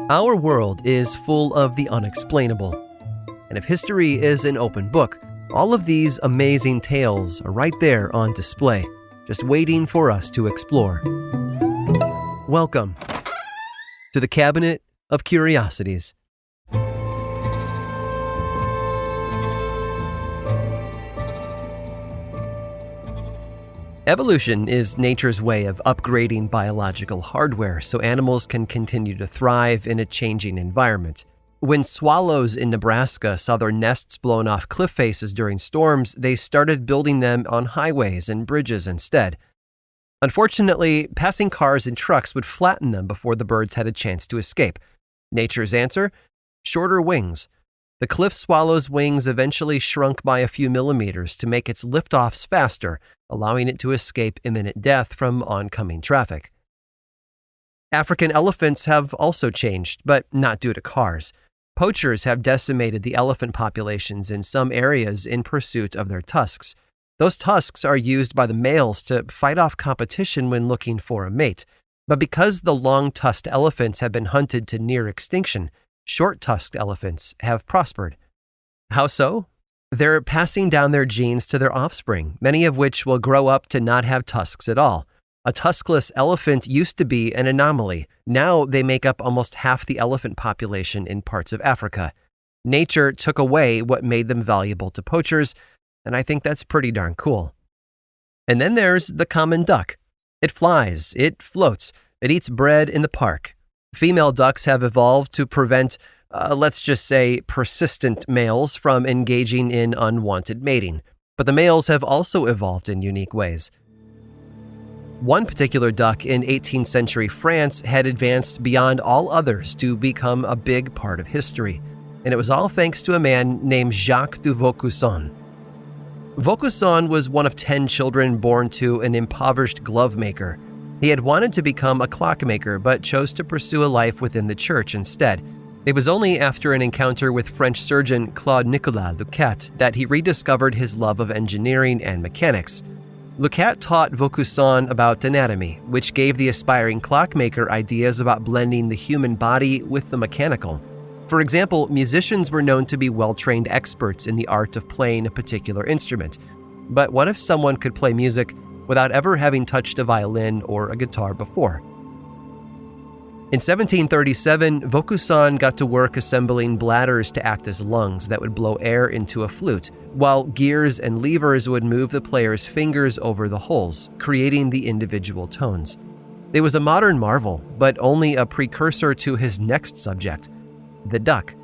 Our world is full of the unexplainable. And if history is an open book, all of these amazing tales are right there on display, just waiting for us to explore. Welcome to the Cabinet of Curiosities. Evolution is nature's way of upgrading biological hardware so animals can continue to thrive in a changing environment. When swallows in Nebraska saw their nests blown off cliff faces during storms, they started building them on highways and bridges instead. Unfortunately, passing cars and trucks would flatten them before the birds had a chance to escape. Nature's answer? Shorter wings. The cliff swallow's wings eventually shrunk by a few millimeters to make its liftoffs faster, allowing it to escape imminent death from oncoming traffic. African elephants have also changed, but not due to cars. Poachers have decimated the elephant populations in some areas in pursuit of their tusks. Those tusks are used by the males to fight off competition when looking for a mate. But because the long-tusked elephants have been hunted to near extinction, short-tusked elephants have prospered. How so? They're passing down their genes to their offspring, many of which will grow up to not have tusks at all. A tuskless elephant used to be an anomaly. Now they make up almost half the elephant population in parts of Africa. Nature took away what made them valuable to poachers, and I think that's pretty darn cool. And then there's the common duck. It flies, it floats, it eats bread in the park. Female ducks have evolved to prevent, let's just say, persistent males from engaging in unwanted mating. But the males have also evolved in unique ways. One particular duck in 18th century France had advanced beyond all others to become a big part of history. And it was all thanks to a man named Jacques de Vaucanson. Vaucanson was one of 10 children born to an impoverished glove maker. He had wanted to become a clockmaker, but chose to pursue a life within the church instead. It was only after an encounter with French surgeon Claude Nicolas Lecat that he rediscovered his love of engineering and mechanics. Lecat taught Vaucanson about anatomy, which gave the aspiring clockmaker ideas about blending the human body with the mechanical. For example, musicians were known to be well-trained experts in the art of playing a particular instrument. But what if someone could play music without ever having touched a violin or a guitar before? In 1737, Vaucanson got to work assembling bladders to act as lungs that would blow air into a flute, while gears and levers would move the player's fingers over the holes, creating the individual tones. It was a modern marvel, but only a precursor to his next subject, the duck.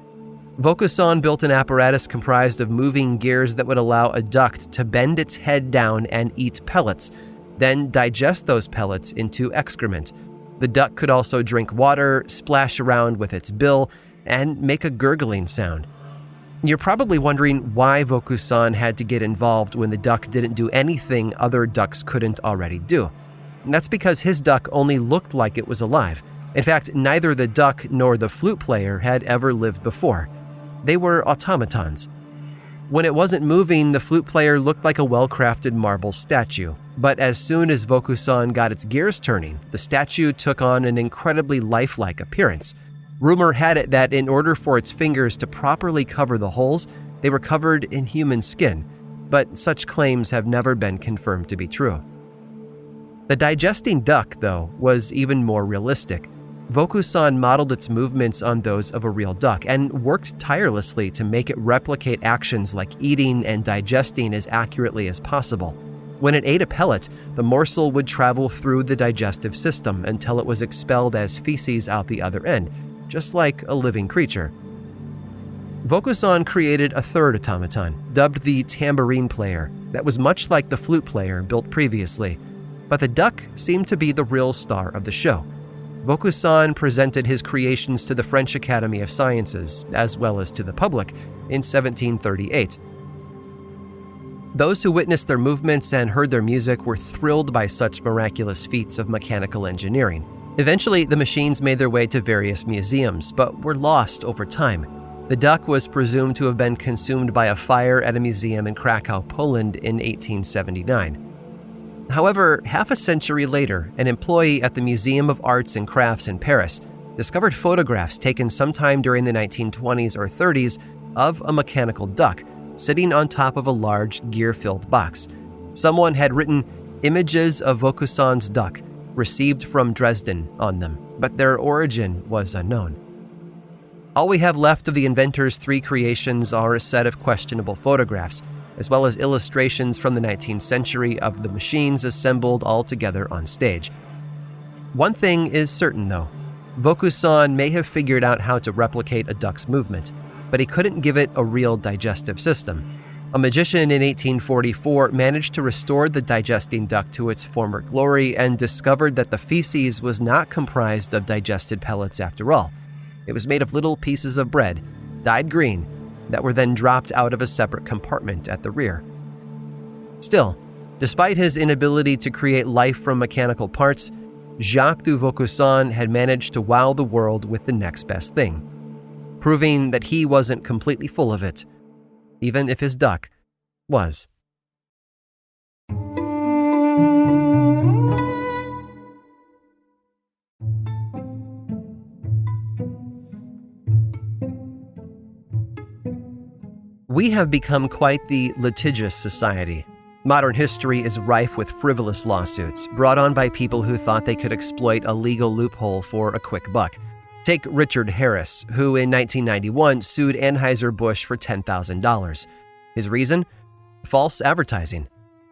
Vaucanson built an apparatus comprised of moving gears that would allow a duck to bend its head down and eat pellets, then digest those pellets into excrement. The duck could also drink water, splash around with its bill, and make a gurgling sound. You're probably wondering why Vaucanson had to get involved when the duck didn't do anything other ducks couldn't already do. And that's because his duck only looked like it was alive. In fact, neither the duck nor the flute player had ever lived before. They were automatons. When it wasn't moving, the flute player looked like a well-crafted marble statue. But as soon as Vaucanson got its gears turning, the statue took on an incredibly lifelike appearance. Rumor had it that in order for its fingers to properly cover the holes, they were covered in human skin. But such claims have never been confirmed to be true. The digesting duck, though, was even more realistic. Vaucanson modeled its movements on those of a real duck and worked tirelessly to make it replicate actions like eating and digesting as accurately as possible. When it ate a pellet, the morsel would travel through the digestive system until it was expelled as feces out the other end, just like a living creature. Vaucanson created a third automaton, dubbed the tambourine player, that was much like the flute player built previously. But the duck seemed to be the real star of the show. Vaucanson presented his creations to the French Academy of Sciences, as well as to the public, in 1738. Those who witnessed their movements and heard their music were thrilled by such miraculous feats of mechanical engineering. Eventually, the machines made their way to various museums, but were lost over time. The duck was presumed to have been consumed by a fire at a museum in Krakow, Poland in 1879. However, half a century later, an employee at the Museum of Arts and Crafts in Paris discovered photographs taken sometime during the 1920s or 30s of a mechanical duck sitting on top of a large gear-filled box. Someone had written "Images of Vaucanson duck, received from Dresden" on them, but their origin was unknown. All we have left of the inventor's three creations are a set of questionable photographs, as well as illustrations from the 19th century of the machines assembled all together on stage. One thing is certain, though. Vaucanson may have figured out how to replicate a duck's movement, but he couldn't give it a real digestive system. A magician in 1844 managed to restore the digesting duck to its former glory and discovered that the feces was not comprised of digested pellets after all. It was made of little pieces of bread, dyed green, that were then dropped out of a separate compartment at the rear. Still, despite his inability to create life from mechanical parts, Jacques de Vaucanson had managed to wow the world with the next best thing, proving that he wasn't completely full of it, even if his duck was. We have become quite the litigious society. Modern history is rife with frivolous lawsuits brought on by people who thought they could exploit a legal loophole for a quick buck. Take Richard Harris, who in 1991 sued Anheuser-Busch for $10,000. His reason? False advertising.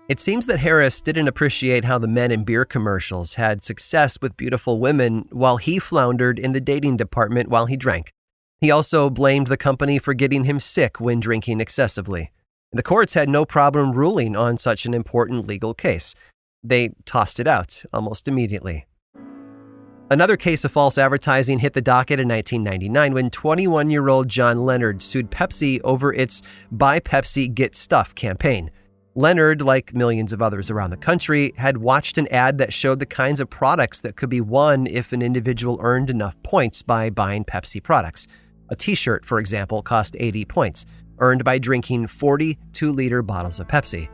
It seems that Harris didn't appreciate how the men in beer commercials had success with beautiful women while he floundered in the dating department while he drank. He also blamed the company for getting him sick when drinking excessively. The courts had no problem ruling on such an important legal case. They tossed it out almost immediately. Another case of false advertising hit the docket in 1999 when 21-year-old John Leonard sued Pepsi over its Buy Pepsi, Get Stuff campaign. Leonard, like millions of others around the country, had watched an ad that showed the kinds of products that could be won if an individual earned enough points by buying Pepsi products. A t-shirt, for example, cost 80 points, earned by drinking 40 2-liter bottles of Pepsi.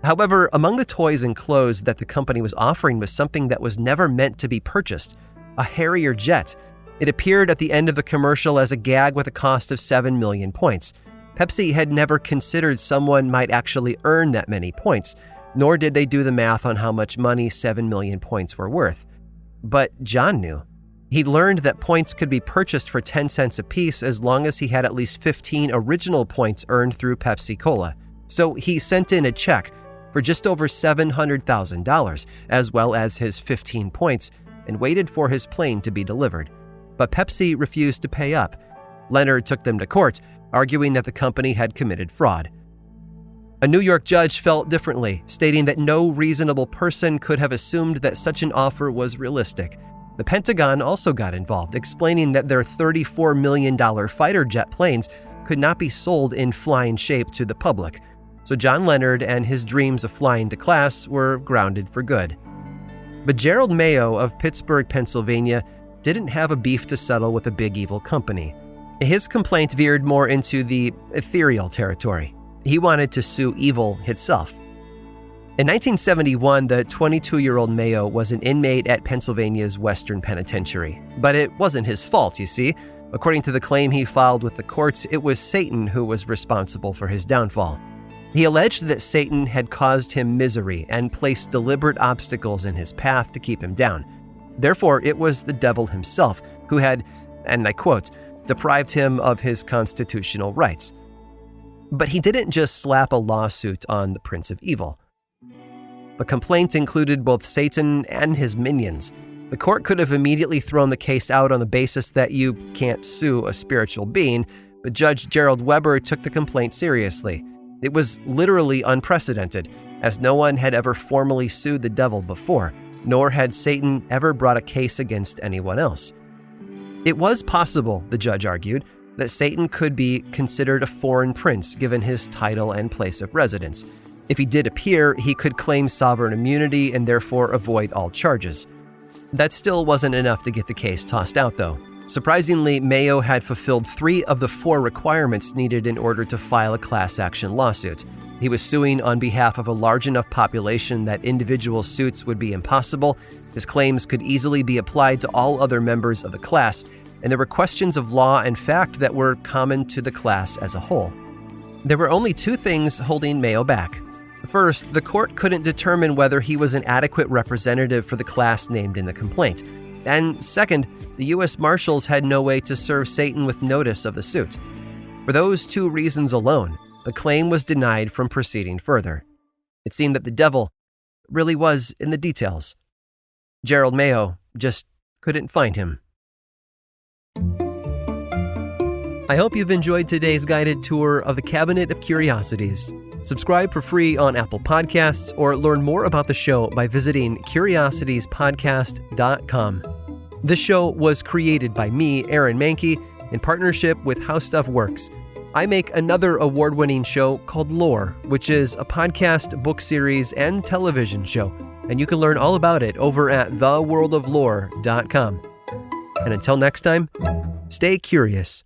However, among the toys and clothes that the company was offering was something that was never meant to be purchased, a Harrier jet. It appeared at the end of the commercial as a gag with a cost of 7 million points. Pepsi had never considered someone might actually earn that many points, nor did they do the math on how much money 7 million points were worth. But John knew. He'd learned that points could be purchased for 10 cents apiece as long as he had at least 15 original points earned through Pepsi Cola. So he sent in a check for just over $700,000, as well as his 15 points, and waited for his plane to be delivered. But Pepsi refused to pay up. Leonard took them to court, arguing that the company had committed fraud. A New York judge felt differently, stating that no reasonable person could have assumed that such an offer was realistic. The Pentagon also got involved, explaining that their $34 million fighter jet planes could not be sold in flying shape to the public. So John Leonard and his dreams of flying to class were grounded for good. But Gerald Mayo of Pittsburgh, Pennsylvania, didn't have a beef to settle with a big evil company. His complaint veered more into the ethereal territory. He wanted to sue evil itself. In 1971, the 22-year-old Mayo was an inmate at Pennsylvania's Western Penitentiary. But it wasn't his fault, you see. According to the claim he filed with the courts, it was Satan who was responsible for his downfall. He alleged that Satan had caused him misery and placed deliberate obstacles in his path to keep him down. Therefore, it was the devil himself who had, and I quote, deprived him of his constitutional rights. But he didn't just slap a lawsuit on the Prince of Evil. The complaint included both Satan and his minions. The court could have immediately thrown the case out on the basis that you can't sue a spiritual being, but Judge Gerald Weber took the complaint seriously. It was literally unprecedented, as no one had ever formally sued the devil before, nor had Satan ever brought a case against anyone else. It was possible, the judge argued, that Satan could be considered a foreign prince given his title and place of residence. If he did appear, he could claim sovereign immunity and therefore avoid all charges. That still wasn't enough to get the case tossed out, though. Surprisingly, Mayo had fulfilled 3 of the 4 requirements needed in order to file a class action lawsuit. He was suing on behalf of a large enough population that individual suits would be impossible, His claims could easily be applied to all other members of the class, and there were questions of law and fact that were common to the class as a whole. There were only two things holding Mayo back. First, the court couldn't determine whether he was an adequate representative for the class named in the complaint. And second, the U.S. Marshals had no way to serve Satan with notice of the suit. For those two reasons alone, the claim was denied from proceeding further. It seemed that the devil really was in the details. Gerald Mayo just couldn't find him. I hope you've enjoyed today's guided tour of the Cabinet of Curiosities. Subscribe for free on Apple Podcasts or learn more about the show by visiting curiositiespodcast.com. This show was created by me, Aaron Mahnke, in partnership with How Stuff Works. I make another award-winning show called Lore, which is a podcast, book series, and television show, and you can learn all about it over at theworldoflore.com. And until next time, stay curious.